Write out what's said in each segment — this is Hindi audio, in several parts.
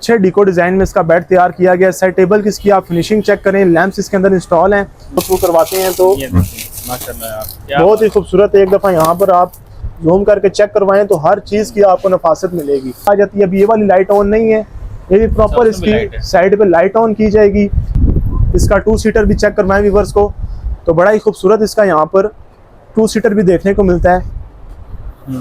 अच्छे डिको डिजाइन में इसका बेड तैयार किया गया। साइड टेबल की इसकी आप फिनिशिंग चेक करें, लैंप्स इसके अंदर इंस्टॉल हैं, तो करवाते हैं तो माशाल्लाह बहुत ही खूबसूरत। एक दफ़ा यहाँ पर आप जूम करके चेक करवाएं तो हर चीज़ की आपको नफासत मिलेगी। आ जाती है। अब ये वाली लाइट ऑन नहीं है, ये भी प्रॉपर इसकी साइड पे लाइट ऑन की जाएगी। इसका 2 सीटर भी चेक करवाएं व्यूअर्स को, तो बड़ा ही खूबसूरत इसका यहाँ पर 2 सीटर भी देखने को मिलता है।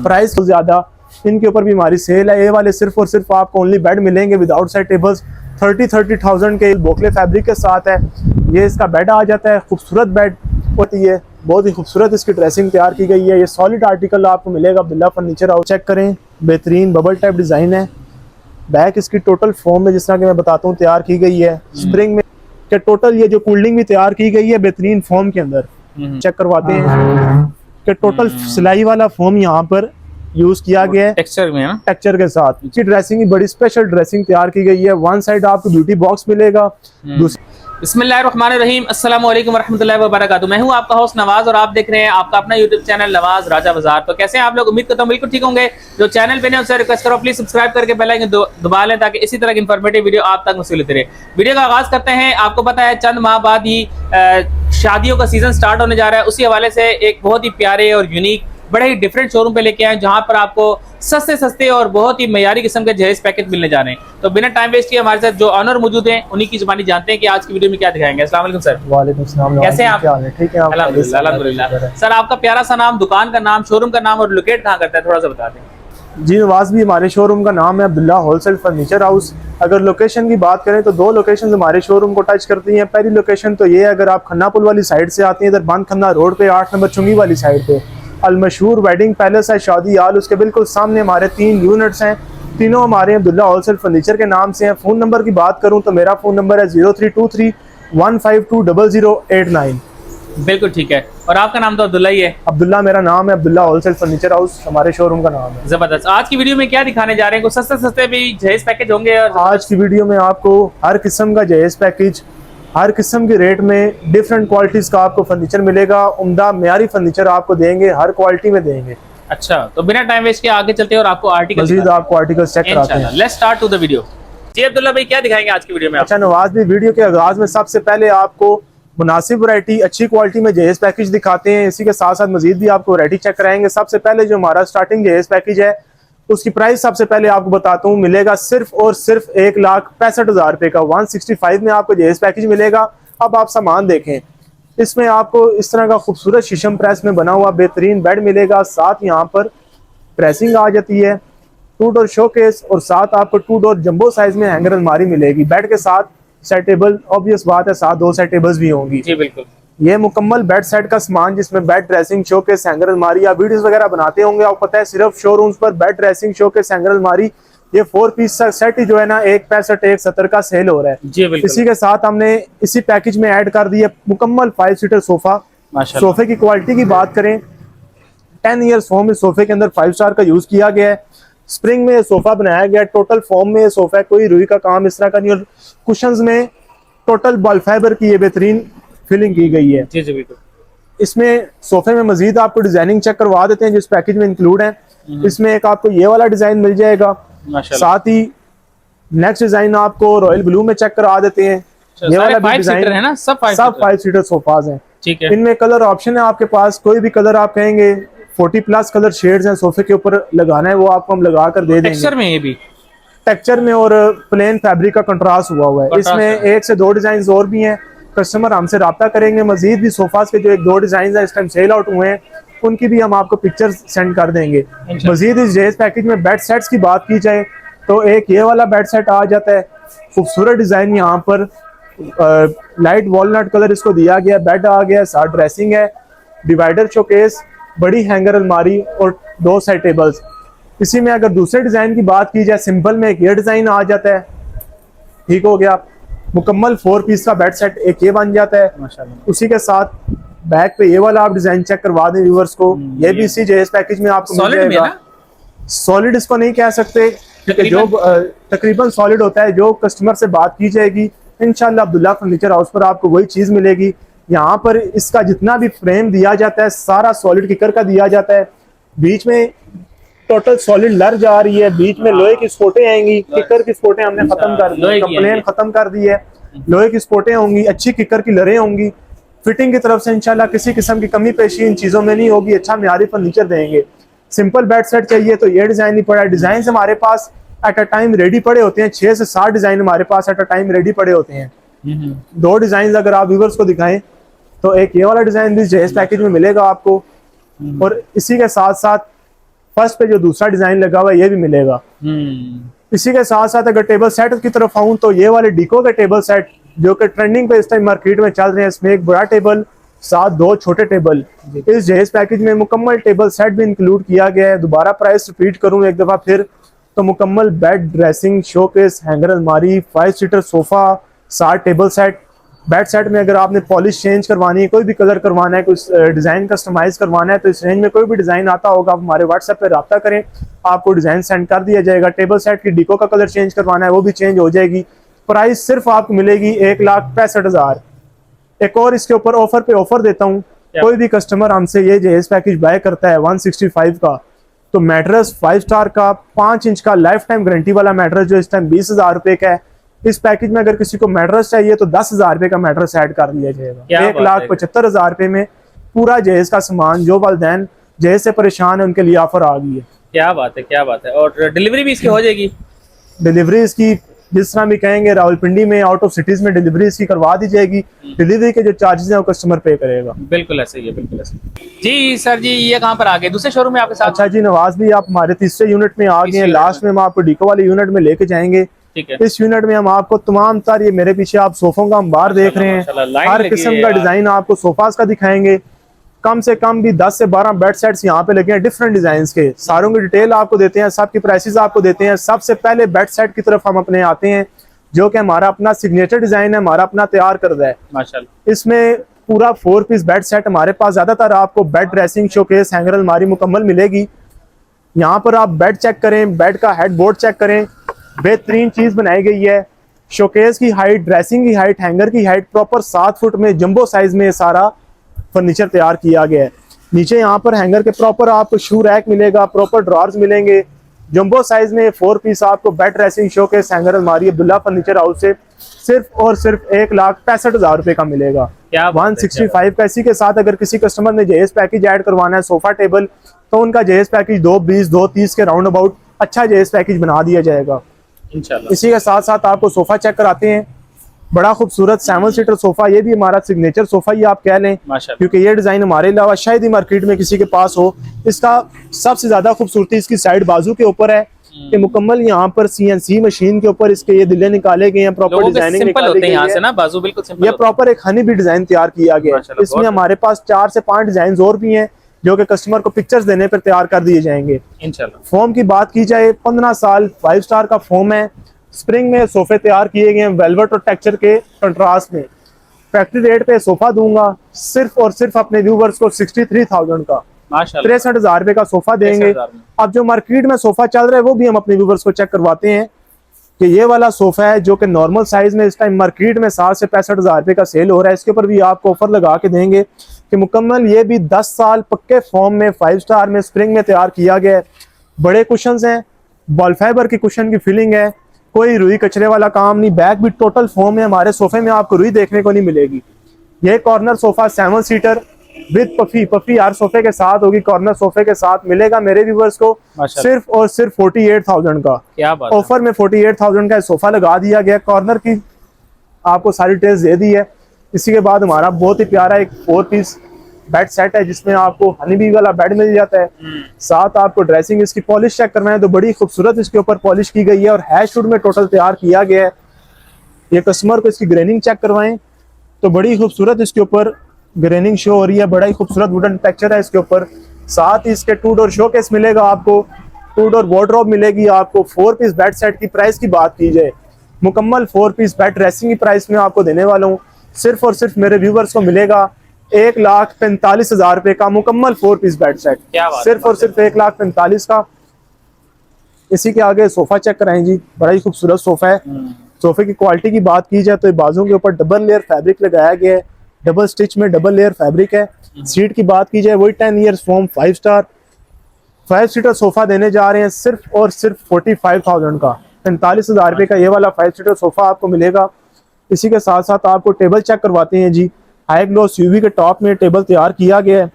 प्राइस तो ज़्यादा इनके ऊपर भी हमारी सेल है। ये वाले सिर्फ और सिर्फ आपको ओनली बेड मिलेंगे विदाउट साइड टेबल्स 30,000 के बोकले फैब्रिक के साथ है। ये इसका बेड आ जाता है, खूबसूरत बेड होती है, बहुत ही खूबसूरत इसकी ड्रेसिंग तैयार की गई है। ये सॉलिड आर्टिकल आपको मिलेगा अब्दुल्ला फर्नीचर हाउस। चेक करें, बेहतरीन बबल टाइप डिज़ाइन है। बैक इसकी टोटल फॉर्म में जिस तरह कि मैं बताता हूँ तैयार की गई है। स्प्रिंग में के टोटल ये जो कूलिंग भी तैयार की गई है बेहतरीन फॉर्म के अंदर। चेक करवाते हैं कि टोटल सिलाई वाला फॉर्म यहाँ पर यूज किया गया है टेक्सचर में, ना टेक्सचर के साथ। इसकी ड्रेसिंग बड़ी स्पेशल ड्रेसिंग तैयार की गई है। वन साइड आपको ब्यूटी बॉक्स मिलेगा, दूसरी बिस्मिल्लाहिर्रहमानिर्रहीम, अस्सलाम वालेकुम वरहमतुल्लाहि वबरकातुहू। मैं हूं आपका होस्ट नवाज और आप देख रहे हैं आपका अपना यूट्यूब चैनल नवाज राजा बाजार। तो कैसे हैं आप लोग? उम्मीद करता हूं बिल्कुल ठीक होंगे। जो चैनल पे नहीं उससे रिक्वेस्ट करो प्लीज सब्सक्राइब करके बेल आइकन दबा लें ताकि इसी तरह की इंफॉर्मेटिव वीडियो आप तक मुसील होती रहे। वीडियो का आगाज करते हैं। आपको पता है चंद माह बाद ही शादियों का सीजन स्टार्ट होने जा रहा है। उसी हवाले से एक बहुत ही प्यारे और यूनिक बड़े ही डिफरेंट शोरूम पे लेके आए जहां पर आपको सस्ते और बहुत ही मयारी किस्म के जहेज पैकेज मिलने जा रहे हैं। तो बिना टाइम वेस्ट किए हमारे साथ जो ऑनर मौजूद हैं उन्हीं की जुबानी जानते हैं कि आज की वीडियो में क्या दिखाएंगे। अस्सलाम वालेकुम सर। वालेकुम सलाम। कैसे हैं आप? ठीक है अल्हम्दुलिल्लाह। सर आपका प्यारा सा नाम, दुकान का नाम, शोरूम का नाम और लोकेट कहाँ करता है थोड़ा सा बता दें। जी नवाज भी हमारे शोरूम का नाम है अब्दुल्ला होलसेल फर्नीचर हाउस। अगर लोकेशन की बात करें तो 2 लोकेशन हमारे शोरूम को टच करती हैं। पहली लोकेशन तो ये है, अगर आप खन्ना पुल वाली साइड से आती हैं इधर बंद खन्ना रोड पे 8 नंबर चुंगी वाली साइड पे अलमशहूर वेडिंग पैलेस है शादी हाल, उसके बिल्कुल सामने हमारे 3 यूनिट्स हैं। तीनों हमारे अब्दुल्ला होलसेल फर्नीचर के नाम से हैं। फ़ोन नंबर की बात करूं तो मेरा फ़ोन नंबर है 0323152089। बिल्कुल ठीक है। और आपका नाम तो अब्दुल्ला ही है? अब्दुल्ला मेरा नाम है, अब्दुल्ला होलसेल फर्नीचर हाउस हमारे शोरूम का नाम है। जबरदस्त। आज की वीडियो में क्या दिखाने जा रहे हैं? कुछ सस्ते भी जहेज पैकेज होंगे? और आज की वीडियो में आपको हर किस्म का जहेज पैकेज, हर किस्म के रेट में डिफरेंट क्वालिटीज का आपको फर्नीचर मिलेगा। उम्दा म्यारी फर्नीचर आपको देंगे, हर क्वालिटी में देंगे। अच्छा, तो बिना टाइम वेस्ट के आगे चलते हैं और आपको आर्टिकल मजीद आपको आर्टिकल चेक कराते हैं। Let's start to the video. जी अब्दुल्ला भाई क्या दिखाएंगे आज की वीडियो में? अच्छा नवाज भी, वीडियो के आगाज में सबसे पहले आपको मुनासिब वैरायटी अच्छी क्वालिटी में जहेज पैकेज दिखाते हैं। इसी के साथ साथ मजीद भी आपको वैरायटी चेक कराएंगे। सबसे पहले जो हमारा स्टार्टिंग जहेज पैकेज है उसकी प्राइस सबसे पहले आपको बताता हूँ, मिलेगा सिर्फ और सिर्फ 1,65,000 रुपये का। 165 में आपको जहेज पैकेज मिलेगा। अब आप सामान देखें, इसमें आपको इस तरह का खूबसूरत शीशम प्रेस में बना हुआ बेहतरीन बेड मिलेगा। साथ यहाँ पर प्रेसिंग आ जाती है, 2 डोर शोकेस और साथ आपको 2 डोर जंबो साइज में हैंगर अलमारी मिलेगी। बेड के साथ सेट टेबल, ऑब्वियस बात है, साथ 2 सेट टेबल्स भी होंगी। जी बिल्कुल। ये मुकम्मल बेड सेट का सामान जिसमें बेड ड्रेसिंग शोकेस हैंगर अलमारी, आप वीडियोस वगैरह बनाते होंगे, आपको पता है सिर्फ शोरूम्स पर बेड ड्रेसिंग शोकेस हैंगर अलमारी ये 4 पीस सेट ही जो है ना 165 170 का सेल हो रहा है। जी बिल्कुल। इसी के साथ हमने इसी पैकेज में ऐड कर दिया मुकम्मल 5 सीटर सोफा। सोफे की क्वालिटी की बात करें, 10 ईयर्स फॉर्म इस सोफे के अंदर 5 स्टार का यूज किया गया है। स्प्रिंग में सोफा बनाया गया, टोटल फॉर्म में सोफा है, कोई रुई का काम इस तरह का नहीं। और कुशंस में टोटल बॉल फाइबर की ये बेहतरीन फिलिंग की गई है। जी जी बिल्कुल। इसमें सोफे में मजीद आपको डिजाइनिंग चेक करवा देते हैं जो इस पैकेज में इंक्लूड है। इसमें एक आपको ये वाला डिजाइन मिल जाएगा, साथ ही नेक्स्ट डिजाइन आपको रॉयल ब्लू में चेक करा देते हैं। ये वाला भी डिजाइन है ना, सब 5 सीटर सोफाज हैं। ठीक है। इनमें कलर ऑप्शन है आपके पास, कोई भी कलर आप कहेंगे 40+ कलर शेड्स हैं सोफे के ऊपर लगाना है वो आपको हम लगा कर दे देंगे। टेक्सचर में, ये भी टेक्सचर में और प्लेन फैब्रिक का कंट्रास्ट हुआ हुआ है। इसमें 1 से 2 डिजाइन और भी हैं। कस्टमर हमसे रब्ता करेंगे, मजीद भी सोफास के जो 1-2 डिजाइन है इस टाइम सेल आउट हुए हैं उनकी भी हम आपको पिक्चर सेंड कर देंगे। मजीद इस जहेज पैकेज में बेड सेट्स की बात की जाए तो एक ये वाला बेड सेट आ जाता है, खूबसूरत डिजाइन, यहाँ पर लाइट वॉलनट कलर इसको दिया गया। बेड आ गया, साथ ड्रेसिंग है, डिवाइडर शोकेस, बड़ी हैंगर अलमारी और 2 साइड टेबल्स। इसी में अगर दूसरे डिजाइन की बात की जाए, सिंपल में एक ये डिजाइन आ जाता है, ठीक हो गया। मुकम्मल 4 पीस का बेड सेट एक ये बन जाता है माशाल्लाह। उसी के साथ बैक पे ये वाला आप डिजाइन चेक करवा दें व्यूअर्स को, ये भी इसी जहेज पैकेज में आपको मिल जाएगा। सॉलिड इसको नहीं कह सकते क्योंकि जो तकरीबन सॉलिड होता है, जो कस्टमर से बात की जाएगी इंशाल्लाह अब्दुल्ला फर्नीचर हाउस पर आपको वही चीज मिलेगी। यहाँ पर इसका जितना भी फ्रेम दिया जाता है सारा सॉलिड किकर का दिया जाता है। बीच में टोटल सॉलिड लर्ज आ रही है, बीच में लोहे की स्पोर्टें आएंगी, किकर की स्पोर्टें हमने खत्म कर दी, कंप्लेन खत्म कर दी है, लोहे की स्पोर्टें होंगी, अच्छी किकर की लरें होंगी। फिटिंग की तरफ से इंशाल्लाह किसी किस्म की कमी पेशी इन चीज़ों में नहीं होगी, अच्छा म्यारी फर्नीचर देंगे। सिंपल बेड सेट चाहिए तो ये डिज़ाइन नहीं पड़ा है, डिज़ाइन हमारे पास एट अ टाइम रेडी पड़े होते हैं, 6 से 7 डिज़ाइन हमारे पास एट अ टाइम रेडी पड़े होते हैं। 2 डिज़ाइन अगर आप व्यूवर्स को दिखाएं तो एक ये वाला डिज़ाइन भी जहेज पैकेज में मिलेगा आपको, और इसी के साथ साथ फर्स्ट पे जो दूसरा डिज़ाइन लगा हुआ है ये भी मिलेगा। इसी के साथ साथ अगर टेबल सेट की तरफ आऊँ तो ये वाले डिको के टेबल सेट जो कि ट्रेंडिंग पे इस टाइम मार्केट में चल रहे हैं, इसमें एक बड़ा टेबल साथ 2 छोटे टेबल, इस जहेज पैकेज में मुकम्मल टेबल सेट भी इंक्लूड किया गया है। दोबारा प्राइस रिपीट करूँ एक दफ़ा फिर तो मुकम्मल बेड, ड्रेसिंग, शोकेस, हैंगर, अलमारी, 5 seater sofa, 7 table set. Bed set में अगर आपने पॉलिश चेंज करवानी है, कोई भी कलर करवाना है, कोई डिज़ाइन कस्टमाइज करवाना है तो इस रेंज में कोई भी डिज़ाइन आता होगा आप हमारे व्हाट्सएप पे रब्ता करें, आपको डिज़ाइन सेंड कर दिया जाएगा। टेबल सेट की डिको का कलर चेंज करवाना है वो भी चेंज हो जाएगी। प्राइस सिर्फ आपको मिलेगी 1,65,000। एक और इसके ऊपर ऑफर पे ऑफर देता हूँ, कोई भी कस्टमर हमसे ये जहेज पैकेज बाय करता है 165 का तो मैट्रेस 5 स्टार का 5 इंच का लाइफ टाइम गारंटी वाला मैट्रेस जो इस टाइम 20,000 रुपए का है, इस पैकेज में अगर किसी को मैट्रेस चाहिए तो 10,000 रुपए का मैट्रेस ऐड कर दिया जाएगा। 1,75,000 रुपए में पूरा जहेज का सामान, जो वालिदैन जहेज से परेशान है उनके लिए ऑफर आ गई है। क्या बात है, क्या बात है। और डिलीवरी भी इसकी हो जाएगी? डिलीवरी इसकी जिस तरह भी कहेंगे, रावलपिंडी में आउट ऑफ सिटीज में डिलीवरी इसकी करवा दी जाएगी। डिलीवरी के जो चार्जेस हैं वो कस्टमर पे करेगा। बिल्कुल ऐसे ही है, बिल्कुल ऐसे। जी सर जी, ये कहाँ पर आ गए? दूसरे शोरूम में आपके साथ? अच्छा जी नवाज भी, आप हमारे तीसरे यूनिट में आ गए हैं। लास्ट में हम आपको डीको वाले यूनिट में लेके जाएंगे। ठीक है। इस यूनिट में हम आपको तमाम तर, ये मेरे पीछे आप सोफों का हम बार देख रहे हैं, हर किस्म का डिजाइन आपको सोफास का दिखाएंगे। कम से कम भी 10 से 12 बेड सेट्स यहाँ पे लगे हैं डिफरेंट डिजाइन के, सारों की डिटेल आपको देते हैं, सबकी प्राइसेस आपको देते हैं। सबसे पहले बेड सेट की तरफ हम अपने आते हैं जो कि हमारा अपना सिग्नेचर डिजाइन है, हमारा अपना तैयार करदा है माशाल्लाह। इसमें पूरा 4 पीस बेड सेट हमारे पास, ज्यादातर आपको बेड, ड्रेसिंग, शोकेस, हैंगर, अलमारी मुकम्मल मिलेगी। यहाँ पर आप बेड चेक करें, बेड का हेड बोर्ड चेक करें, बेहतरीन चीज बनाई गई है। शोकेस की हाइट, ड्रेसिंग की हाइट, हैंगर की हाइट प्रॉपर 7 फुट में जंबो साइज में सारा फर्नीचर तैयार किया गया है। नीचे यहाँ पर हैंगर के प्रॉपर आपको शू रैक मिलेगा, प्रॉपर ड्रॉर्स मिलेंगे। जंबो साइज में 4 पीस आपको बेड, ड्रेसिंग, शोकेस, हैंगर, अलमारी अब्दुल्ला फर्नीचर हाउस से सिर्फ और सिर्फ 1,65,000 रुपए का मिलेगा। 165 का। इसी के साथ अगर किसी कस्टमर ने जहेज पैकेज ऐड करवाना है, सोफा टेबल, तो उनका जहेज पैकेज 220, 230 के राउंड अबाउट अच्छा जहेज पैकेज बना दिया जाएगा इंशाल्लाह। इसी के साथ साथ आपको सोफा चेक कराते हैं, बड़ा खूबसूरत 7 सीटर सोफा, ये भी हमारा सिग्नेचर सोफा ही आप कह लें, क्योंकि ये डिजाइन हमारे अलावा शायद ही मार्केट में किसी के पास हो। इसका सबसे ज्यादा खूबसूरती इसकी साइड बाजू के ऊपर है कि मुकम्मल यहाँ पर CNC मशीन के ऊपर इसके ये दिले निकाले गए हैं, प्रॉपर डिजाइनिंग निकाली गई है ना बाजू, बिल्कुल सिंपल। ये प्रॉपर एक हनी भी डिजाइन तैयार किया गया है। इसमें हमारे पास 4 से 5 डिजाइन और भी हैं जो कि कस्टमर को पिक्चर्स देने पर तैयार कर दिए जाएंगे इंशाल्लाह। फोम की बात की जाए, 15 साल 5 स्टार का फोम है। स्प्रिंग में सोफे तैयार किए गए हैं, वेलवेट और टेक्सचर के कंट्रास्ट में। फैक्ट्री रेट पे सोफा दूंगा सिर्फ और सिर्फ अपने व्यूवर्स को 63,000 का, 63,000 रुपए का सोफा देंगे। अब जो मार्केट में सोफा चल रहा है वो भी हम अपने व्यूवर्स को चेक करवाते हैं कि ये वाला सोफा है जो कि नॉर्मल साइज में इस टाइम मार्केट में 60 से 65,000 रुपए का सेल हो रहा है। इसके ऊपर भी आपको ऑफर लगा के देंगे कि मुकम्मल ये भी 10 साल पक्के फॉर्म में 5 स्टार में स्प्रिंग में तैयार किया गया है। बड़े कुशंस हैं, बॉल फाइबर की कुशन की फिलिंग है, कोई रुई कचरे वाला काम नहीं। बैक भी टोटल फोम है, हमारे सोफे में आपको रुई देखने को नहीं मिलेगी। ये corner sofa 7 seater with puffy हर सोफे के साथ होगी, कॉर्नर सोफे के साथ मिलेगा मेरे व्यूवर्स को सिर्फ और सिर्फ 48,000 का। क्या बात ऑफर में 48,000 का सोफा लगा दिया गया। कॉर्नर की आपको सारी डिटेल्स दे दी है। इसी के बाद हमारा बहुत ही प्यारा एक 4 पीस बेड सेट है जिसमें आपको हनी बी वाला बेड मिल जाता है। साथ आपको ड्रेसिंग, इसकी पॉलिश चेक करना है तो बड़ी खूबसूरत इसके ऊपर पॉलिश की गई है और हैश वुड में टोटल तैयार किया गया है। ये कस्टमर को इसकी ग्रेनिंग चेक करवाएं तो बड़ी खूबसूरत इसके ऊपर ग्रेनिंग शो हो रही है, बड़ा ही खूबसूरत वुडन टेक्सचर है इसके ऊपर। साथ ही इसके 2 डोर शोकेस मिलेगा आपको, 2 डोर वार्डरोब मिलेगी आपको। 4 पीस बेड सेट की प्राइस की बात की जाए, मुकम्मल 4 पीस बेड ड्रेसिंग की प्राइस में आपको देने वाला हूँ सिर्फ और सिर्फ मेरे व्यूवर्स को मिलेगा 1,45,000 रुपए का मुकम्मल 4 पीस बेड सेट, सिर्फ और सिर्फ 1,45,000 का। इसी के आगे सोफा चेक कराएं जी, बड़ा ही खूबसूरत सोफा है। सोफे की क्वालिटी की बात की जाए तो बाजू के ऊपर डबल लेयर फैब्रिक लगाया गया है, डबल स्टिच में डबल लेयर फैब्रिक है। सीट की बात की जाए वही 10 years form 5 star. 5 seater sofa देने जा रहे हैं सिर्फ और सिर्फ 45,000 का, 45,000 रुपये का ये वाला 5 सीटर सोफा आपको मिलेगा। इसी के साथ साथ आपको टेबल चेक करवाते हैं जी। हाई ग्लोस यूवी के टॉप में टेबल तैयार किया गया है।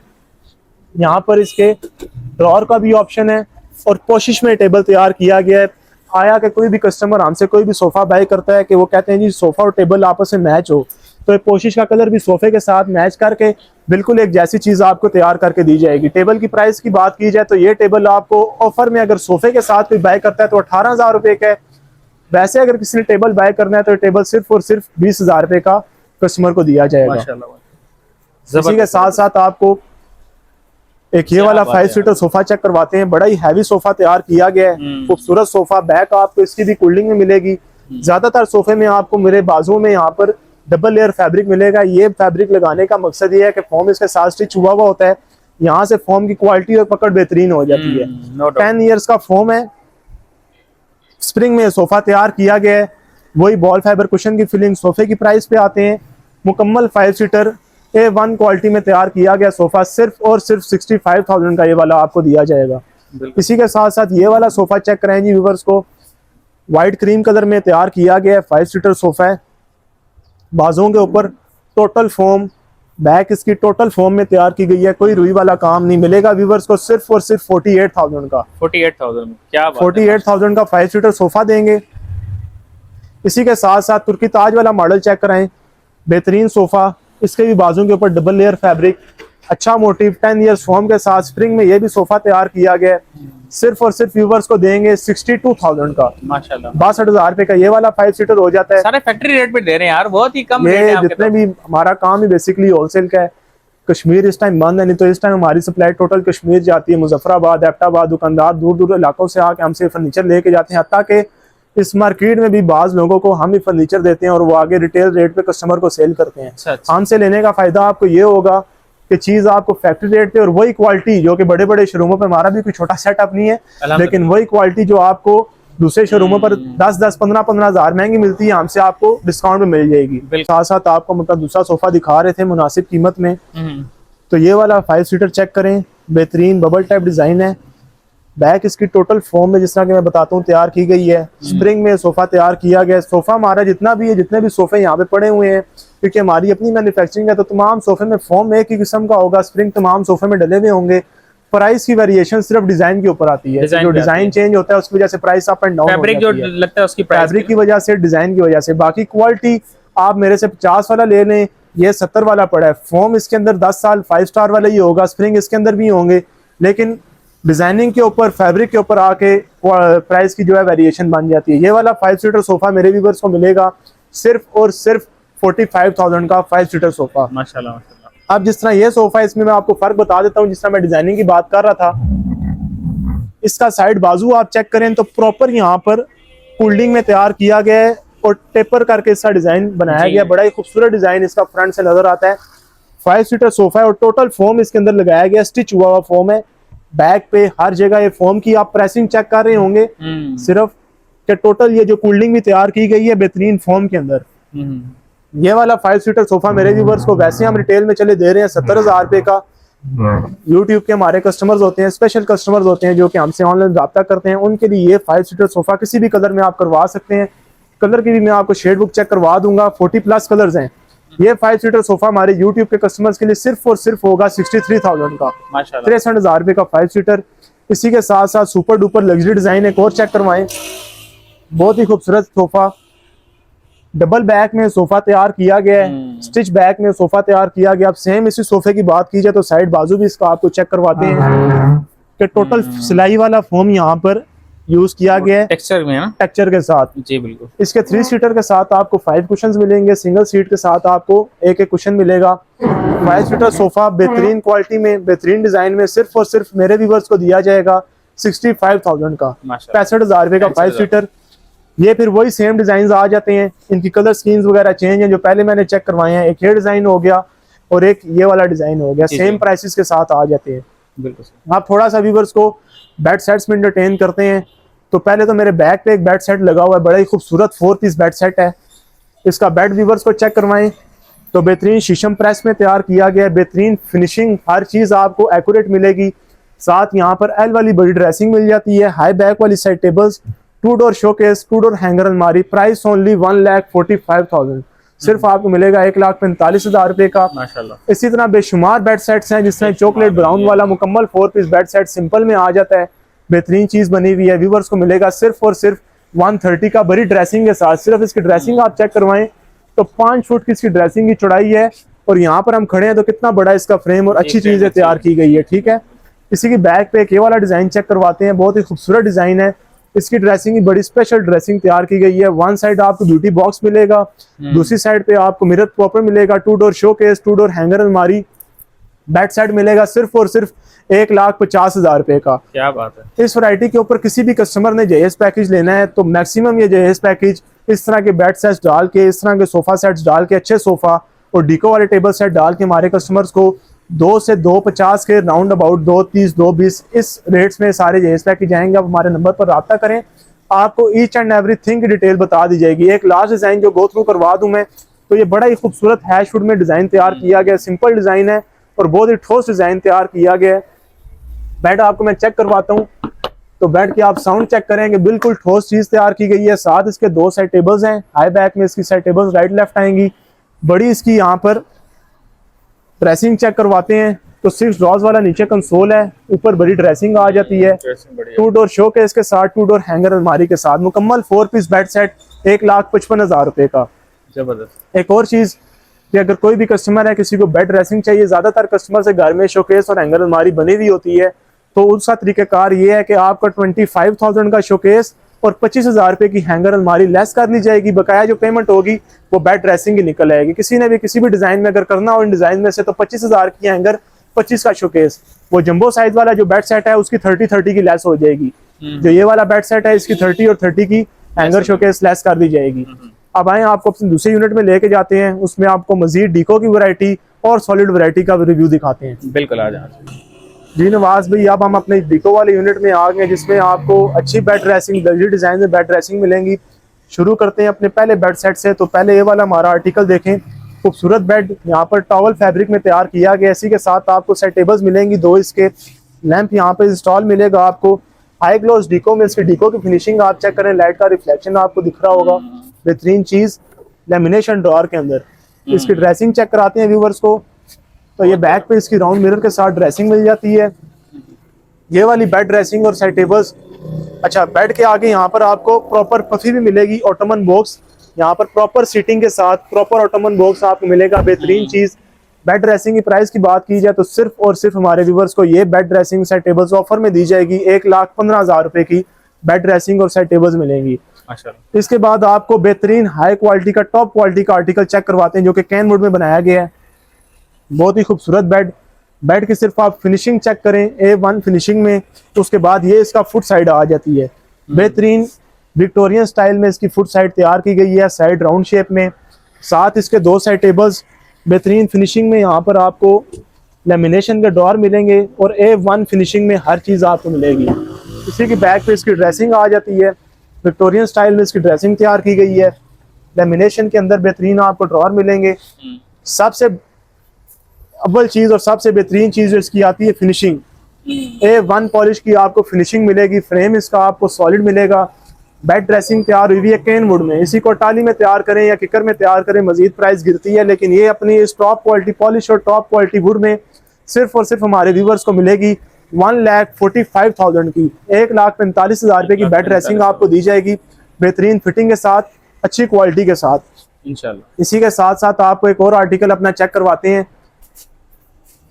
यहाँ पर इसके ड्रॉर का भी ऑप्शन है और पोशिश में टेबल तैयार किया गया है। आया कि कोई भी कस्टमर हमसे कोई भी सोफा बाय करता है कि वो कहते हैं जी सोफा और टेबल आपस में मैच हो, तो ये पोशिश का कलर भी सोफे के साथ मैच करके बिल्कुल एक जैसी चीज आपको तैयार करके दी जाएगी। टेबल की प्राइस की बात की जाए तो ये टेबल आपको ऑफर में अगर सोफे के साथ कोई बाय करता है तो 18,000 रुपये का है। वैसे अगर किसी ने टेबल बाय करना है तो टेबल सिर्फ और सिर्फ 20,000 रुपये का कस्टमर को दिया जाएगा। इसी के साथ साथ आपको एक ये वाला 5 सीटर सोफा चेक करवाते हैं। बड़ा ही हैवी सोफा तैयार किया गया है, खूबसूरत सोफा। बैक आपको इसकी भी कूलिंग में मिलेगी। ज्यादातर सोफे में आपको मेरे बाजू में यहाँ पर डबल लेयर फैब्रिक मिलेगा। ये फैब्रिक लगाने का मकसद ये है कि फोम इसके साथ स्टिच हुआ हुआ होता है, यहाँ से फोम की क्वालिटी और पकड़ बेहतरीन हो जाती है। 10 ईयर्स का फोम है। स्प्रिंग में सोफा तैयार किया गया है। वही बॉल फाइबर कुशन की फिलिंग सोफे की प्राइस पे आते हैं। मुकम्मल 5 सीटर A1 क्वालिटी में तैयार किया गया सोफा सिर्फ और सिर्फ 65,000 का ये वाला आपको दिया जाएगा। इसी के साथ साथ ये वाला सोफा चेक कराएं जी व्यूवर्स को। वाइट क्रीम कलर में तैयार किया गया है। 5 सीटर सोफा है। बाजुओं के ऊपर टोटल फोम, बैक इसकी टोटल फोम में तैयार की गई है। कोई रुई वाला काम नहीं। मिलेगा व्यूवर्स को सिर्फ और सिर्फ 48,000 का। 48,000 क्या 48,000 का 5 सीटर सोफा देंगे। इसी के साथ साथ तुर्की ताज वाला मॉडल चेक कराएं। बेहतरीन सोफा, इसके भी बाजू के ऊपर डबल लेयर फैब्रिक, अच्छा मोटिव, 10 इयर्स फॉर्म के साथ स्प्रिंग में ये भी सोफा तैयार किया गया है। सिर्फ और सिर्फ व्यूवर्स को देंगे 62,000 का। माशाल्लाह 62,000 रुपए का ये वाला 5 सीटर हो जाता है। सारे फैक्ट्री रेट पे दे रहे हैं यार, बहुत ही कम रेट है ये आपके जितने पास। भी हमारा काम ही बेसिकली होलसेल का है। कश्मीर इस टाइम बंद है, नहीं तो इस टाइम हमारी सप्लाई टोटल कश्मीर जाती है। मुजफ्फराबाद, एबटाबाद, दुकानदार दूर दूर इलाकों से आके हमसे फर्नीचर लेके जाते हैं। हत्ता के इस मार्केट में भी बाज लोगों को हम ही फर्नीचर देते हैं और वो आगे रिटेल रेट पे कस्टमर को सेल करते हैं। अच्छा। हमसे लेने का फायदा आपको ये होगा कि चीज आपको फैक्ट्री रेट पे और वही क्वालिटी जो कि बड़े बड़े शोरूमों पे, हमारा भी कोई छोटा सेटअप नहीं है, लेकिन वही क्वालिटी जो आपको दूसरे शोरूमों पर 10-10, 15-15 हजार महंगी मिलती है, हमसे आपको डिस्काउंट में मिल जाएगी। साथ साथ आपको मतलब दूसरा सोफा दिखा रहे थे मुनासिब कीमत में, तो ये वाला 5 सीटर चेक करें। बेहतरीन बबल टाइप डिजाइन है। बैक इसकी टोटल फॉर्म में जिस तरह कि मैं बताता हूँ तैयार की गई है। स्प्रिंग में सोफा तैयार किया गया है। सोफा हमारा जितना भी है, जितने भी सोफे यहाँ पे पड़े हुए हैं, क्योंकि हमारी अपनी मैन्युफैक्चरिंग है, तो तमाम सोफे में फॉर्म एक ही किस्म का होगा। स्प्रिंग तमाम सोफे में डले हुए होंगे। प्राइस की वेरिएशन सिर्फ डिजाइन के ऊपर आती है। जो डिजाइन चेंज होता है उसकी वजह से price up and down fabric जो लगता है उसकी प्राइस फैब्रिक की वजह से, डिजाइन की वजह से। बाकी क्वालिटी आप मेरे से 50 वाला ले लें, ये 70 वाला पड़ा है। फॉर्म इसके अंदर 10 साल 5 स्टार वाला ही होगा। स्प्रिंग इसके अंदर भी होंगे, लेकिन डिजाइनिंग के ऊपर, फैब्रिक के ऊपर आके प्राइस की जो है वेरिएशन बन जाती है। ये वाला 5 सीटर सोफा मेरे व्यूअर्स को मिलेगा सिर्फ और सिर्फ 45,000 का 5 सीटर सोफा। माशाल्लाह। अब जिस तरह ये सोफा है, इसमें मैं आपको फर्क बता देता हूँ। जिस तरह मैं डिजाइनिंग की बात कर रहा था, इसका साइड बाजू आप चेक करें तो प्रॉपर यहाँ पर कूल्डिंग में तैयार किया गया है और टेपर करके इसका डिजाइन बनाया गया। बड़ा ही खूबसूरत डिजाइन इसका फ्रंट से नजर आता है। 5 सीटर सोफा है और टोटल फोम इसके अंदर लगाया गया, स्टिच हुआ हुआ फोम है। बैक पे हर जगह ये फोम की आप प्रेसिंग चेक कर रहे होंगे सिर्फ कि टोटल ये जो कूल्डिंग भी तैयार की गई है बेहतरीन फोम के अंदर। ये वाला 5 सीटर सोफा मेरे व्यूवर्स को वैसे हम रिटेल में चले दे रहे हैं 70,000 रुपए का। यूट्यूब के हमारे कस्टमर्स होते हैं, स्पेशल कस्टमर्स होते हैं जो कि हमसे ऑनलाइन रब्ता करते हैं, उनके लिए ये 5 सीटर सोफा किसी भी कलर में आप करवा सकते हैं। कलर की भी मैं आपको शेड बुक चेक करवा दूंगा। 40+ कलर्स हैं। ये 5 सीटर सोफा हमारे यूट्यूब के कस्टमर्स के लिए सिर्फ और सिर्फ होगा 63,000 का। 63,000 रुपए का 5 सीटर। इसी के साथ साथ सुपर डुपर लग्जरी डिजाइन एक और चेक करवाएं। बहुत ही खूबसूरत सोफा, डबल बैक में सोफा तैयार किया गया है। स्टिच बैक में सोफा तैयार किया गया। अब सेम इसी सोफे की बात की जाए तो साइड बाजू भी इसका आपको चेक करवाते हैं कि टोटल सिलाई वाला फोम यहाँ पर यूज किया गया है टेक्सचर में ना, टेक्सचर के साथ। जी बिल्कुल। इसके 3 सीटर के साथ आपको 5 कुशन्स मिलेंगे। सिंगल सीट के साथ आपको एक कुशन मिलेगा। 5 सीटर सोफा बेहतरीन क्वालिटी में, बेहतरीन डिजाइन में सिर्फ और सिर्फ मेरे व्यूअर्स को दिया जाएगा 65,000 का। 65,000 रुपए का 5 सीटर। ये फिर वही सेम डिजाइन आ जाते हैं। इनकी कलर स्कीम्स वगैरह चेंज हैं जो पहले मैंने चेक करवाए हैं। एक ये डिजाइन हो गया और एक ये वाला डिजाइन हो गया, सेम प्राइसेस के साथ आ जाते हैं। बिल्कुल। आप थोड़ा सा व्यूअर्स को बेड सेट्स में एंटरटेन करते हैं तो पहले तो मेरे बैक पे एक बेड सेट लगा हुआ है। बड़ा ही खूबसूरत 4 पीस बेड सेट है। इसका बेड व्यूअर्स को चेक करवाएं तो बेहतरीन शीशम प्रेस में तैयार किया गया है। बेहतरीन फिनिशिंग, हर चीज आपको एक्यूरेट मिलेगी। साथ यहाँ पर एल वाली बड़ी ड्रेसिंग मिल जाती है, हाई बैक वाली side tables, 2 door showcase, 2 door hanger अलमारी, प्राइस ओनली 1,45,000, सिर्फ आपको मिलेगा 1,45,000 रुपए का। माशाल्लाह। इसी तरह बेशुमार बेड सेट्स हैं, जिस तरह चॉकलेट ब्राउन वाला मुकम्मल 4 पीस बेड सेट सिंपल में आ जाता है, बेहतरीन चीज बनी हुई है, व्यूवर्स को मिलेगा सिर्फ और सिर्फ 130 का, बड़ी ड्रेसिंग के साथ। सिर्फ इसकी ड्रेसिंग आप चेक करवाएं तो 5 फुट की इसकी ड्रेसिंग की चौड़ाई है, और यहाँ पर हम खड़े हैं तो कितना बड़ा इसका फ्रेम और अच्छी चीजें तैयार की गई है, ठीक है। इसी की बैक पे एक ये वाला डिजाइन चेक करवाते हैं, बहुत ही खूबसूरत डिजाइन है। इसकी ड्रेसिंग की बड़ी स्पेशल ड्रेसिंग तैयार की गई है। वन साइड आपको ब्यूटी बॉक्स मिलेगा, दूसरी साइड पे आपको मिरर प्रॉपर मिलेगा, 2 डोर शोकेस, 2 डोर हैंगर अलमारी, बैक साइड मिलेगा सिर्फ और सिर्फ 1,50,000 रुपए का। क्या बात है। इस वैरायटी के ऊपर किसी भी कस्टमर ने JS पैकेज लेना है तो मैक्सिमम ये JS पैकेज इस तरह के बेड सेट्स डाल के, इस तरह के सोफा सेट्स डाल के, अच्छे सोफा और डीको वाले टेबल सेट डाल के हमारे कस्टमर्स को 2 से 250 के राउंड अबाउट 230, 220 इस रेट्स में सारे JS पैकेज आएंगे। आप हमारे नंबर पर रब्ता करें, आपको ईच एंड एवरीथिंग की डिटेल बता दी जाएगी। एक लास्ट डिजाइन जो गो थ्रू करवा दूं मैं, तो ये बड़ा ही खूबसूरत हैशवुड में डिजाइन तैयार किया गया, सिंपल डिजाइन है और बहुत ही ठोस डिजाइन तैयार किया गया है। बेड आपको मैं चेक करवाता हूँ तो बेड की आप साउंड चेक करेंगे, बिल्कुल ठोस चीज तैयार की गई है। साथ इसके 2 साइड टेबल्स हैं, हाई बैक में इसकी साइड टेबल्स राइट लेफ्ट आएंगी। बड़ी इसकी यहाँ पर ड्रेसिंग चेक करवाते हैं तो 6 ड्रॉज वाला नीचे कंसोल है, ऊपर बड़ी ड्रेसिंग आ जाती है, 2 डोर शोकेस के साथ, 2 डोर हैंगर अलमारी के साथ, मुकम्मल 4 पीस बेड सेट 1,55,000 रुपए का। जबरदस्त। एक और चीज कि अगर कोई भी कस्टमर है, किसी को बेड ड्रेसिंग चाहिए, ज्यादातर कस्टमर से घर में शोकेस और हैंगर अलमारी बनी हुई होती है, तो उसका तरीकाकार ये है कि आपका 25,000 का शोकेस और 25,000 रुपए की हैंगर अलमारी लेस कर ली जाएगी। बकाया जो पेमेंट होगी वो बेड ड्रेसिंग की निकल आएगी। किसी ने भी किसी भी डिजाइन में अगर करना हो इन डिजाइन में से, तो 25,000 की हैंगर, 25 का शोकेस। वो जंबो साइज वाला जो बेड सेट है उसकी 30 की लेस हो जाएगी। जो ये वाला बेड सेट है इसकी 30 और 30 की हैंगर शोकेस लेस कर दी जाएगी। अब आए आपको अपने दूसरे यूनिट में लेके जाते हैं, उसमें आपको मजीद डीको की वैरायटी और सॉलिड वैरायटी का रिव्यू दिखाते हैं। बिल्कुल, आ जाए जी नवाज भाई, अब हम अपने डीको वाले यूनिट में आ गए, जिसमें आपको अच्छी बेड ड्रेसिंग, लग्जरी डिजाइन में बेड ड्रेसिंग मिलेंगी। शुरू करते हैं अपने पहले बेड सेट से। तो पहले ये वाला हमारा आर्टिकल देखें, खूबसूरत बेड यहाँ पर टॉवल फैब्रिक में तैयार किया गया। इसी के साथ आपको सेट टेबल्स मिलेंगी, 2 इसके लैंप यहाँ पे इंस्टॉल मिलेगा आपको। हाई ग्लोस डीको में इसके डीको की फिनिशिंग आप चेक करें, लाइट का रिफ्लेक्शन आपको दिख रहा होगा, बेहतरीन चीज। लेमिनेशन ड्रॉअर के अंदर इसकी ड्रेसिंग चेक कराते हैं व्यूवर्स को। तो ये बैक पे इसकी राउंड मिरर के साथ ड्रेसिंग मिल जाती है, ये वाली बेड ड्रेसिंग और साइड टेबल्स। अच्छा, बेड के आगे यहाँ पर आपको प्रॉपर पफी भी मिलेगी, ऑटोमन बॉक्स यहाँ पर प्रॉपर सीटिंग के साथ प्रॉपर ऑटोमन बॉक्स आपको मिलेगा, बेहतरीन चीज। बेड ड्रेसिंग की प्राइस की बात की जाए तो सिर्फ और सिर्फ हमारे व्यूवर्स को ये bed dressing side tables offer में दी जाएगी। 1,15,000 रुपए की बेड ड्रेसिंग और साइड टेबल्स मिलेंगी। इसके बाद आपको बेहतरीन हाई क्वालिटी का, टॉप क्वालिटी का आर्टिकल चेक करवाते हैं, जो कि कैन वुड में बनाया गया है। बहुत ही खूबसूरत बेड। बेड की सिर्फ आप फिनिशिंग चेक करें, A1 फिनिशिंग में। तो उसके बाद ये इसका फुट साइड आ जाती है, बेहतरीन विक्टोरियन स्टाइल में इसकी फुट साइड तैयार की गई है, साइड राउंड शेप में। साथ इसके 2 साइड टेबल्स बेहतरीन फिनिशिंग में, यहाँ पर आपको लेमिनेशन के ड्रॉअर मिलेंगे और A1 फिनिशिंग में हर चीज़ आपको मिलेगी। इसी की बैक पे इसकी ड्रेसिंग आ जाती है, विक्टोरियन स्टाइल में इसकी ड्रेसिंग तैयार की गई है। लेमिनेशन के अंदर बेहतरीन आपको ड्रॉअर मिलेंगे। सबसे अव्वल चीज और सबसे बेहतरीन चीज जो इसकी आती है फिनिशिंग, A1 पॉलिश की आपको फिनिशिंग मिलेगी। फ्रेम इसका आपको सॉलिड मिलेगा। बेड ड्रेसिंग तैयार हुई है केन वुड में। इसी को टाली में तैयार करें या किकर में तैयार करें, मजीद प्राइस गिरती है, लेकिन ये अपनी इस टॉप क्वालिटी पॉलिश और टॉप क्वालिटी वुड में सिर्फ और सिर्फ हमारे व्यूवर्स को मिलेगी 1,45,000 की। 1,45,000 रुपए की बेड ड्रेसिंग आपको दी जाएगी, बेहतरीन फिटिंग के साथ, अच्छी क्वालिटी के साथ इंशाल्लाह। इसी के साथ साथ आपको एक और आर्टिकल अपना चेक करवाते हैं,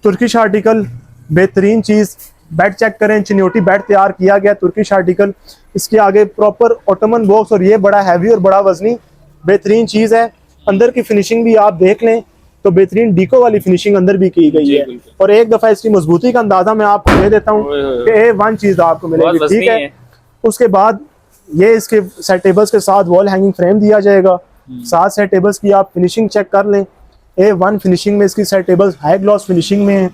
तुर्किश आर्टिकल, बेहतरीन चीज। बेड चेक करें, चिन्योटी बेड तैयार किया गया, तुर्किश आर्टिकल। इसके आगे प्रॉपर ऑटोमन बॉक्स और ये बड़ा हैवी और बड़ा वजनी बेहतरीन चीज है। अंदर की फिनिशिंग भी आप देख लें तो बेहतरीन डीको वाली फिनिशिंग अंदर भी की गई है। और एक दफा इसकी मजबूती का अंदाजा मैं आपको दे देता हूँ कि A1 चीज आपको मिलेगी, ठीक है। उसके बाद ये इसके सेट टेबल्स के साथ वॉल हैंगिंग फ्रेम दिया जाएगा। साथ सेट टेबल्स की आप फिनिशिंग चेक कर लें, A1 फिनिशिंग में इसकी set tables high gloss finishing में है।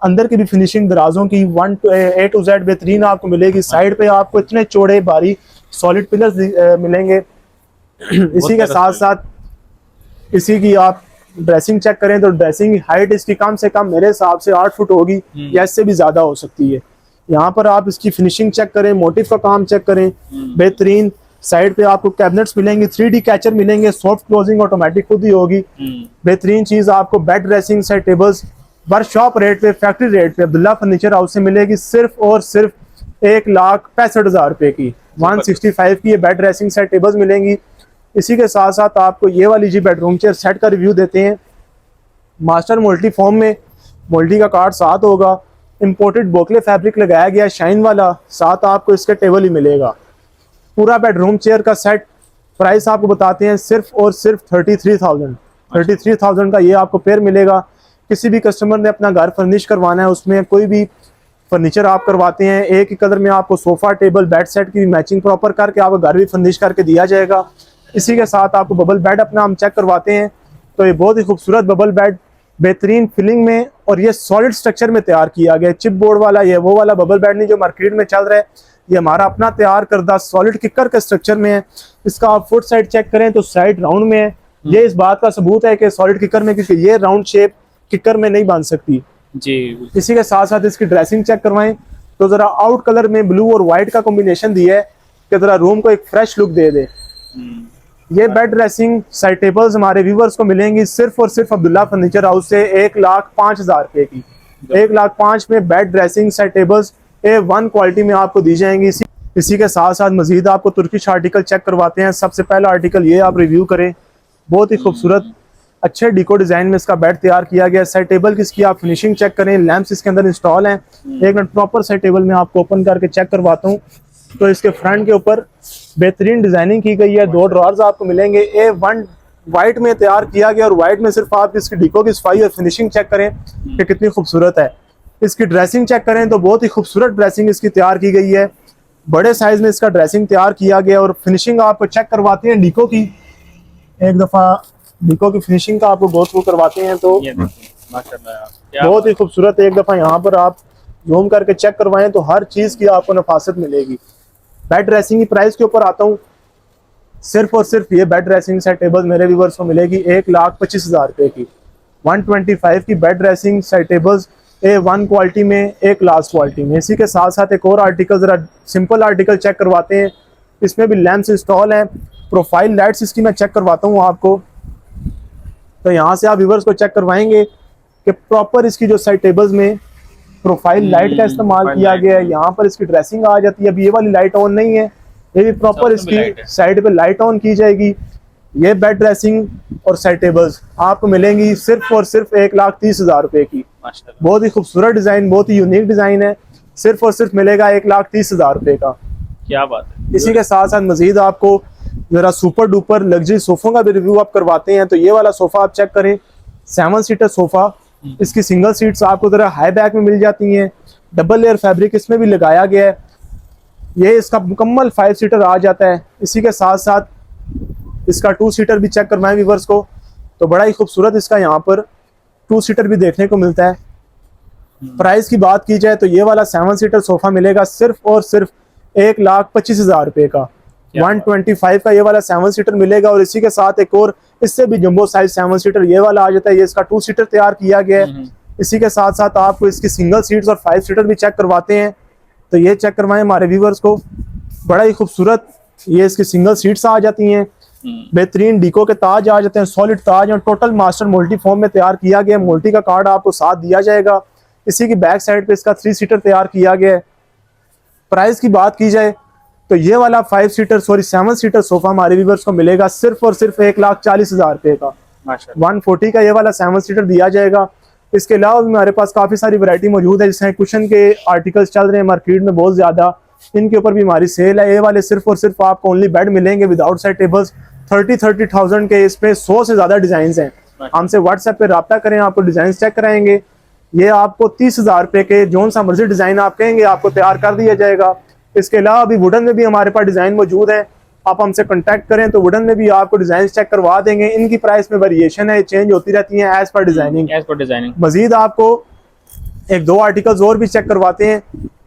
अंदर की भी फिनिशिंग दराजों की A to Z बेहतरीन आपको मिलेगी। साइड पे आपको इतने चौड़े भारी सॉलिड पिलर्स मिलेंगे। इसी के साथ साथ इसी की आप ड्रेसिंग चेक करें तो ड्रेसिंग हाइट इसकी कम से कम मेरे हिसाब से 8 फुट होगी या इससे भी ज्यादा हो सकती है। यहाँ पर आप इसकी फिनिशिंग चेक करें, मोटिव का काम चेक करें, बेहतरीन। साइड पे आपको कैबिनेट्स मिलेंगे, 3D कैचर मिलेंगे, सॉफ्ट क्लोजिंग ऑटोमेटिक खुद ही होगी। बेहतरीन चीज आपको bed dressing set tables workshop rate पे, फैक्ट्री रेट पे अब्दुल्ला फर्नीचर हाउस से मिलेगी सिर्फ और सिर्फ 1,65,000 रुपए की। 165 की ये बेड ड्रेसिंग सेट टेबल्स मिलेंगी। इसी के साथ साथ आपको ये वाली जी बेडरूम चेयर सेट का रिव्यू देते हैं। मास्टर मोल्टी फॉर्म में, मोल्टी का कार्ड साथ होगा, इंपोर्टेड बोकले फैब्रिक लगाया गया शाइन वाला, साथ आपको इसके टेबल ही मिलेगा। पूरा बेडरूम चेयर का सेट प्राइस आपको बताते हैं सिर्फ और सिर्फ 33,000 का ये आपको पेयर मिलेगा। किसी भी कस्टमर ने अपना घर फर्निश करवाना है, उसमें कोई भी फर्नीचर आप करवाते हैं, एक ही कलर में आपको सोफा टेबल बेड सेट की मैचिंग प्रॉपर करके आपको घर भी फर्निश करके दिया जाएगा। इसी के साथ आपको बबल बेड अपना हम चेक करवाते हैं, तो ये बहुत ही खूबसूरत बबल बेड बेहतरीन फिलिंग में और ये सॉलिड स्ट्रक्चर में तैयार किया गया। चिप बोर्ड वाला ये वो वाला बबल बेड नहीं जो मार्केट में चल रहा है, ये हमारा अपना तैयार करदा सॉलिड किकर के स्ट्रक्चर में है। इसका आप फुट साइड चेक करें तो साइड राउंड में है। ये इस बात का सबूत है कि सॉलिड किकर में, क्योंकि ये राउंड शेप किकर में नहीं बन सकती जी। इसी के साथ साथ इसकी ड्रेसिंग चेक करवाएं तो जरा आउट कलर में ब्लू और व्हाइट का कॉम्बिनेशन दिया है कि जरा रूम को एक फ्रेश लुक दे दे। ये बेड ड्रेसिंग साइड टेबल्स हमारे व्यूवर्स को मिलेंगी सिर्फ और सिर्फ अब्दुल्ला फर्नीचर हाउस से 1,05,000 रुपए की। 1,05,000 में bed dressing side tables A1 quality में आपको दी जाएंगी। इसी के साथ साथ मजीद आपको तुर्किश आर्टिकल चेक करवाते हैं। सबसे पहला आर्टिकल ये आप रिव्यू करें, बहुत ही खूबसूरत अच्छे डिको डिजाइन में इसका बेड तैयार किया गया। साइड टेबल की इसकी आप फिनिशिंग चेक करें, लैंप्स इसके अंदर इंस्टॉल हैं। एक मिनट प्रॉपर साइड टेबल में आपको ओपन करके चेक करवाता हूँ। तो इसके फ्रंट के ऊपर बेहतरीन डिजाइनिंग की गई है, 2 ड्रॉर्स आपको मिलेंगे। A1 व्हाइट में तैयार किया गया और व्हाइट में सिर्फ आप इसकी डिको की सफाई और फिनिशिंग चेक करें कि कितनी खूबसूरत है। इसकी ड्रेसिंग चेक करें तो बहुत ही खूबसूरत ड्रेसिंग इसकी तैयार की गई है। बड़े साइज में इसका ड्रेसिंग तैयार किया गया और फिनिशिंग आपको चेक करवाते हैं डिको की। एक दफा डिको की फिनिशिंग का आपको गो थ्रू करवाते हैं तो बहुत ही खूबसूरत। एक दफा यहाँ पर आप जूम करके चेक करवाएं तो हर चीज की आपको नफासत मिलेगी। बेड ड्रेसिंग की प्राइस के ऊपर आता हूँ, सिर्फ और सिर्फ ये बेड ड्रेसिंग सेट टेबल मेरे व्यूअर्स को मिलेगी 1,25,000 रुपए की। 125 की bed dressing set tables A1 quality में, एक क्लास क्वालिटी में। इसी के साथ साथ एक और आर्टिकल, जरा सिंपल आर्टिकल चेक करवाते हैं। इसमें भी लैंप्स इंस्टॉल हैं, प्रोफाइल लाइट्स इसकी मैं चेक करवाता हूँ आपको। तो यहाँ से आप व्यूअर्स को चेक करवाएंगे कि प्रॉपर इसकी जो साइड टेबल्स में प्रोफाइल लाइट का इस्तेमाल किया गया है। यहाँ पर इसकी ड्रेसिंग आ जाती है। अब ये वाली लाइट ऑन नहीं है, ये भी प्रॉपर इसकी साइड पे लाइट ऑन की जाएगी। ये बेड ड्रेसिंग और साइड टेबल्स आपको मिलेंगी सिर्फ और सिर्फ 1,30,000 रुपए की। बहुत ही खूबसूरत डिजाइन, बहुत ही यूनिक डिजाइन है, सिर्फ और सिर्फ मिलेगा 1,30,000 रुपए का। क्या बात है। इसी के साथ साथ मजीद आपको जरा सुपर डुपर लग्जरी सोफों का भी रिव्यू आप करवाते हैं। तो ये वाला सोफा आप चेक करें, 7 सीटर सोफा। इसकी सिंगल सीट्स आपको जरा हाई बैक में मिल जाती हैं, डबल लेयर फैब्रिक इसमें भी लगाया गया है। ये इसका मुकम्मल 5 सीटर आ जाता है। इसी के साथ साथ इसका 2 सीटर भी चेक करवाएं व्यूअर्स को तो बड़ा ही खूबसूरत इसका यहाँ पर 2 सीटर भी देखने को मिलता है। प्राइस की बात की जाए तो ये वाला 7 सीटर सोफा मिलेगा सिर्फ और सिर्फ 1,25,000 रुपए का। 125 का ये वाला 7 सीटर मिलेगा और इसी के साथ एक और इससे भी जंबो साइज 7 सीटर ये वाला आ जाता है। ये इसका 2 सीटर तैयार किया गया है। इसी के साथ साथ आपको इसकी सिंगल सीट्स और 5 सीटर भी चेक करवाते हैं। तो ये चेक करवाएं हमारे व्यूवर्स को, बड़ा ही खूबसूरत ये इसकी सिंगल सीट्स आ जाती हैं। बेहतरीन डिको के ताज आ जाते हैं, सॉलिड ताज और टोटल मास्टर मोल्टी फॉर्म में तैयार किया गया। मोल्टी का कार्ड आपको साथ दिया जाएगा। इसी की बैक साइड पे इसका 3 सीटर तैयार किया गया है। प्राइस की बात की जाए तो ये वाला 7 सीटर सोफा हमारे व्यूअर्स को मिलेगा सिर्फ और सिर्फ 1,40,000 रुपए का। 140 का ये वाला 7 सीटर दिया जाएगा। इसके अलावा भी हमारे पास काफी सारी वैरायटी मौजूद है, जिसमें कुशन के आर्टिकल्स चल रहे हैं मार्केट में बहुत ज्यादा, इनके ऊपर भी हमारी सेल है। ये वाले सिर्फ और सिर्फ आपको ओनली बेड मिलेंगे विदाउट साइड टेबल्स 30,000 के। इसमें 100 से ज्यादा डिजाइन हैं। हमसे व्हाट्सएप पे रब्ता करें, आपको डिजाइन चेक कराएंगे। ये आपको 30,000 रुपए के जोन सा मर्जी डिजाइन आप कहेंगे आपको तैयार कर दिया जाएगा। इसके अलावा अभी वुडन में भी हमारे पास डिजाइन मौजूद है, आप हमसे कांटेक्ट करें तो वुडन में भी आपको डिजाइन चेक करवा देंगे। इनकी प्राइस में वेरिएशन है, चेंज होती रहती है एज पर डिजाइनिंग। मजीद आपको 1-2 आर्टिकल्स और भी चेक करवाते हैं,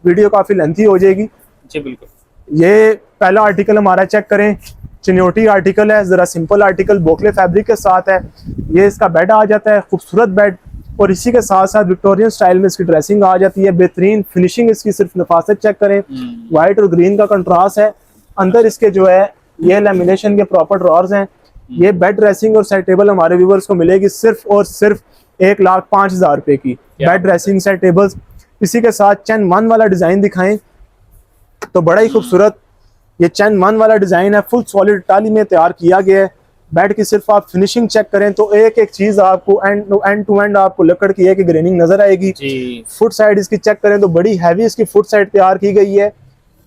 वीडियो काफी लेंथी हो जाएगी। जी बिल्कुल। ये पहला आर्टिकल हमारा चेक करें, चिन्योटी आर्टिकल है, जरा सिंपल आर्टिकल बोकले फैब्रिक के साथ है। ये इसका बेड आ जाता है, खूबसूरत बेड, और इसी के साथ साथ विक्टोरियन स्टाइल में इसकी ड्रेसिंग आ जाती है। बेहतरीन फिनिशिंग इसकी, सिर्फ नफासत चेक करें, व्हाइट और ग्रीन का कंट्रास्ट है। अंदर इसके जो है ये लेमिनेशन के प्रॉपर ड्रॉर्स हैं। ये बेड ड्रेसिंग और सेट टेबल हमारे व्यूवर्स को मिलेगी सिर्फ और सिर्फ 1,05,000 रुपए की बेड ड्रेसिंग सेट टेबल्स। इसी के साथ चैन 1 वाला डिजाइन दिखाएं तो बड़ा ही खूबसूरत ये चैन 1 वाला डिजाइन है, फुल सॉलिड टाली में तैयार किया गया है। बेड की सिर्फ आप फिनिशिंग चेक करें तो एक एक चीज आपको एंड टू एंड आपको लकड़ की एक ग्रेनिंग नजर आएगी। फुट साइड इसकी चेक करें तो बड़ी हैवी इसकी फुट साइड तैयार की गई है।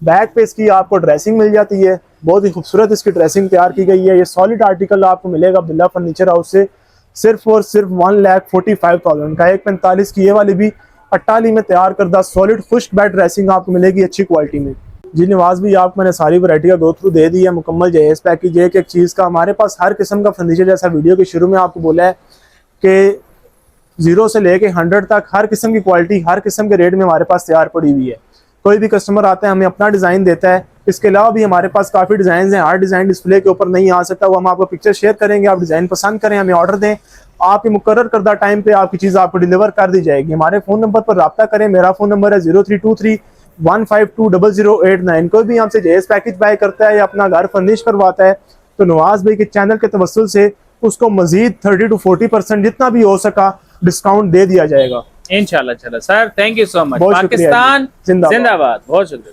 बैक पे इसकी आपको ड्रेसिंग मिल जाती है, बहुत ही खूबसूरत इसकी ड्रेसिंग तैयार की गई है। ये सॉलिड आर्टिकल आपको मिलेगा अब्दुल्ला फर्नीचर हाउस से सिर्फ और सिर्फ 1,45,000 का। 1,45,000 की ये वाली भी अट्टाली में तैयार करदा सॉलिड खुश्क बेड ड्रेसिंग आपको मिलेगी अच्छी क्वालिटी में। जी नवाज भी आपको मैंने सारी वैरायटी का गो थ्रू दे दी है, मुकम्मल जहेज पैकेज एक एक चीज़ का। हमारे पास हर किस्म का फर्नीचर, जैसा वीडियो के शुरू में आपको बोला है कि 0 से लेके 100 तक हर किस्म की क्वालिटी हर किस्म के रेट में हमारे पास तैयार पड़ी हुई है। कोई भी कस्टमर आता है हमें अपना डिज़ाइन देता है, इसके अलावा भी हमारे पास काफ़ी डिज़ाइन हैं। हर डिज़ाइन डिस्प्ले के ऊपर नहीं आ सकता, वो हम आपको पिक्चर शेयर करेंगे, आप डिज़ाइन पसंद करें, हमें ऑर्डर दें, आपके मुकर्रर करदा टाइम पे आपकी चीज़ आपको डिलीवर कर दी जाएगी। हमारे फ़ोन नंबर पर रब्ता करें, मेरा फ़ोन नंबर है 0323152089। कोई भी हमसे जहेज पैकेज बाय करता है या अपना घर फर्निश करवाता है तो नवाज भाई के चैनल के तवस्सुल से उसको मजीद 30 to 40% जितना भी हो सका डिस्काउंट दे दिया जाएगा इंशाल्लाह। Sir thank you so much. बहुत शुक्रिया। पाकिस्तान जिंदाबाद। बहुत शुक्रिया।